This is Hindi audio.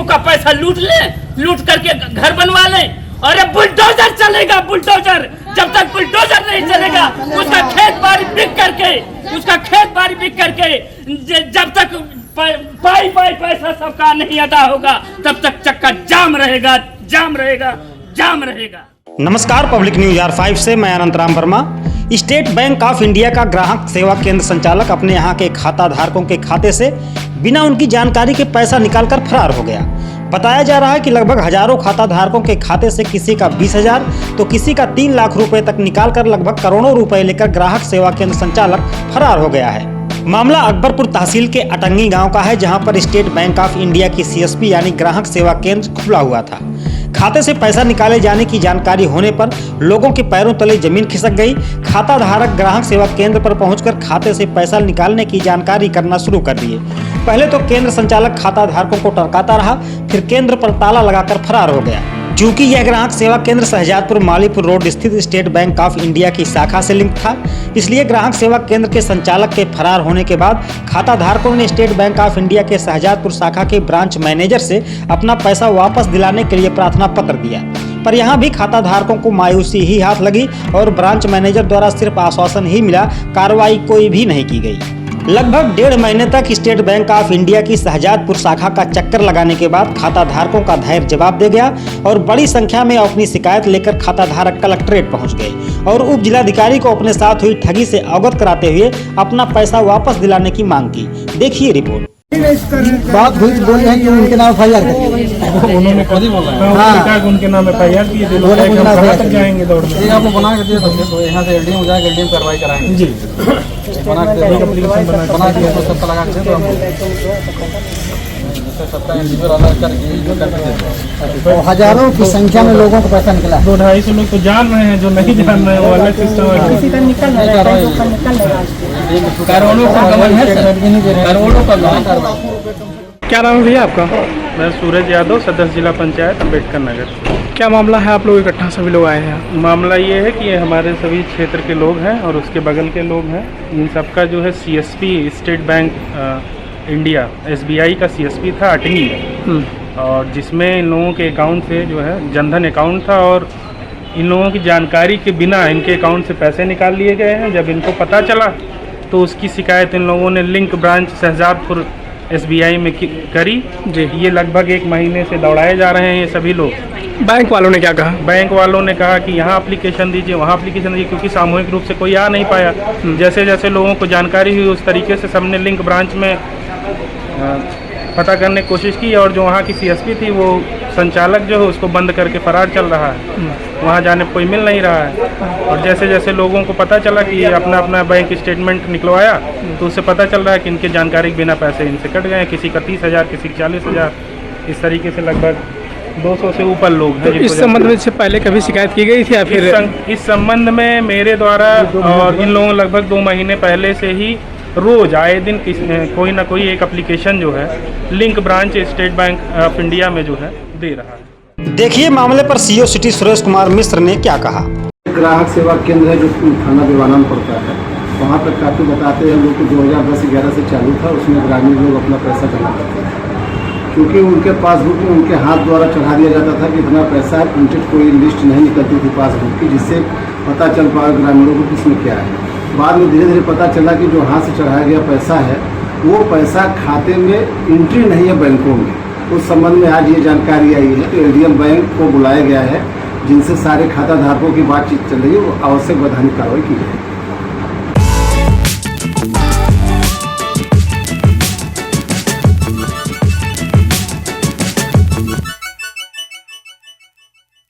गरीबों का पैसा लूट ले, लूट करके घर बनवा ले। अरे बुलडोजर चलेगा, बुलडोजर। जब तक बुलडोजर नहीं चलेगा, उसका खेत बाड़ी बिक करके जब तक पाई पैसा सबका नहीं अदा होगा, तब तक चक्का जाम रहेगा। नमस्कार, पब्लिक न्यूज R5 से मैं Anantaram Verma. State bank of India का ग्राहक सेवा केंद्र संचालक अपने यहां के खाता धारकों के खाते से बिना उनकी जानकारी के पैसा निकालकर फरार हो गया। बताया जा रहा है कि लगभग हजारों खाता धारकों के खाते से किसी का 20,000 तो किसी का 3 लाख रुपए तक निकालकर लगभग करोड़ों रुपए लेकर ग्राहक सेवा केंद्र संचालक फरार हो गया है। मामला अकबरपुर तहसील के अटंगी गांव का है, जहां पर स्टेट बैंक ऑफ इंडिया की CSP यानी ग्राहक सेवा केंद्र खुला हुआ था। खाते से पैसा निकाले जाने की जानकारी होने पर लोगों के पैरों तले जमीन खिसक गई। खाता धारक ग्राहक सेवा केंद्र पर पहुंचकर खाते से पैसा निकालने की जानकारी करना शुरू कर दिए। पहले तो केंद्र संचालक खाता धारकों को टरकाता रहा, फिर केंद्र पर ताला लगाकर फरार हो गया। चूंकि यह ग्राहक सेवा केंद्र शहजादपुर मालीपुर रोड स्थित स्टेट बैंक ऑफ इंडिया की शाखा से लिंक था, इसलिए ग्राहक सेवा केंद्र के संचालक के फरार होने के बाद खाता धारकों ने स्टेट बैंक ऑफ इंडिया के शहजादपुर शाखा के ब्रांच मैनेजर से अपना पैसा वापस दिलाने के लिए प्रार्थना पत्र दिया। पर यहां भी खाता धारकों को मायूसी ही हाथ लगी और ब्रांच मैनेजर द्वारा सिर्फ आश्वासन ही मिला, कार्रवाई कोई भी नहीं की गई। लगभग 1.5 महीने तक स्टेट बैंक ऑफ इंडिया की शहजादपुर शाखा का चक्कर लगाने के बाद खाता धारकों का धैर्य जवाब दे गया और बड़ी संख्या में अपनी शिकायत लेकर खाता धारक कलेक्ट्रेट पहुंच गए और उप जिलाधिकारी को अपने साथ हुई ठगी से अवगत कराते हुए अपना पैसा वापस दिलाने की मांग की। देखिए रिपोर्ट। बात हुई बोल रहे हैं कि उनके नाम FIR करिए। उन्होंने खुद ही बोला है। हाँ, उनके नाम FIR किए थे। बोले उनके नाम FIR जाएंगे दौड़ में। आपको बना के दिया तो यहाँ से LDM हो जाएगा, LDM कार्रवाई कराएंगे जी। बना के दिया तो सबका लगा के तो हजारों की संख्या में लोगों को पैसा निकला। 200-250 लोग तो जान रहे हैं, जो नहीं जान रहे हैं वो अलग सिस्टम है। क्या नाम है भैया आपका? मैं सूरज यादव, सदस्य जिला पंचायत अम्बेडकर नगर। क्या मामला है, आप लोग इकट्ठा सभी लोग आए हैं? मामला ये है कि ये हमारे सभी क्षेत्र के लोग हैं और उसके बगल के लोग हैं। इन सबका जो है CSP state bank India SBI का CSP था अटंगी, और जिसमें इन लोगों के अकाउंट से जो है जनधन अकाउंट था और इन लोगों की जानकारी के बिना इनके अकाउंट से पैसे निकाल लिए गए हैं। जब इनको पता चला तो उसकी शिकायत इन लोगों ने लिंक ब्रांच शहजादपुर SBI में करी जी। ये लगभग 1 महीने से दौड़ाए जा रहे हैं ये सभी लोग। बैंक वालों ने क्या कहा? बैंक वालों ने कहा कि यहाँ एप्लीकेशन दीजिए, वहाँ एप्लीकेशन दीजिए, क्योंकि सामूहिक रूप से कोई आ नहीं पाया। जैसे जैसे लोगों को जानकारी हुई उस तरीके से सबने लिंक ब्रांच में पता करने की कोशिश की और जो वहाँ की CSP थी वो संचालक जो है उसको बंद करके फरार चल रहा है। वहाँ जाने पर कोई मिल नहीं रहा है। और जैसे जैसे लोगों को पता चला कि अपना अपना बैंक स्टेटमेंट निकलवाया तो उससे पता चल रहा है कि इनके जानकारी के बिना पैसे इनसे कट गए हैं। किसी का 30,000, किसी का 40,000, इस तरीके से लगभग 200 से ऊपर लोग हैं। तो इस संबंध में इससे पहले कभी शिकायत की गई थी या फिर? इस संबंध में मेरे द्वारा और इन लोगों लगभग 2 महीने पहले से ही रोज आए दिन कोई ना कोई एक एप्लीकेशन जो है link branch state bank of India में जो है दे रहा है। देखिए मामले पर CO सिटी सुरेश कुमार मिश्र ने क्या कहा। ग्राहक सेवा केंद्र है जो थाना दीवाना में पड़ता है, वहाँ पर काफ़ी बताते हैं लोग को 2010-11 से चालू था। उसमें ग्रामीण लोग अपना पैसा जमा करते हैं, क्योंकि उनके पासबुक में उनके हाथ द्वारा चढ़ा दिया जाता था कि इतना पैसा है। प्रिंटेड कोई लिस्ट नहीं निकलती थी पासबुक की, जिससे पता चल पाए ग्रामीणों को किसमें क्या है। बाद में धीरे धीरे पता चला कि जो हाथ से चढ़ाया गया पैसा है वो पैसा खाते में एंट्री नहीं है बैंकों में। उस संबंध में आज ये जानकारी आई है कि LDM बैंक को बुलाया गया है, जिनसे सारे खाता धारकों की बातचीत चल रही है, वो आवश्यक वैधानिक कार्रवाई की जाएगी।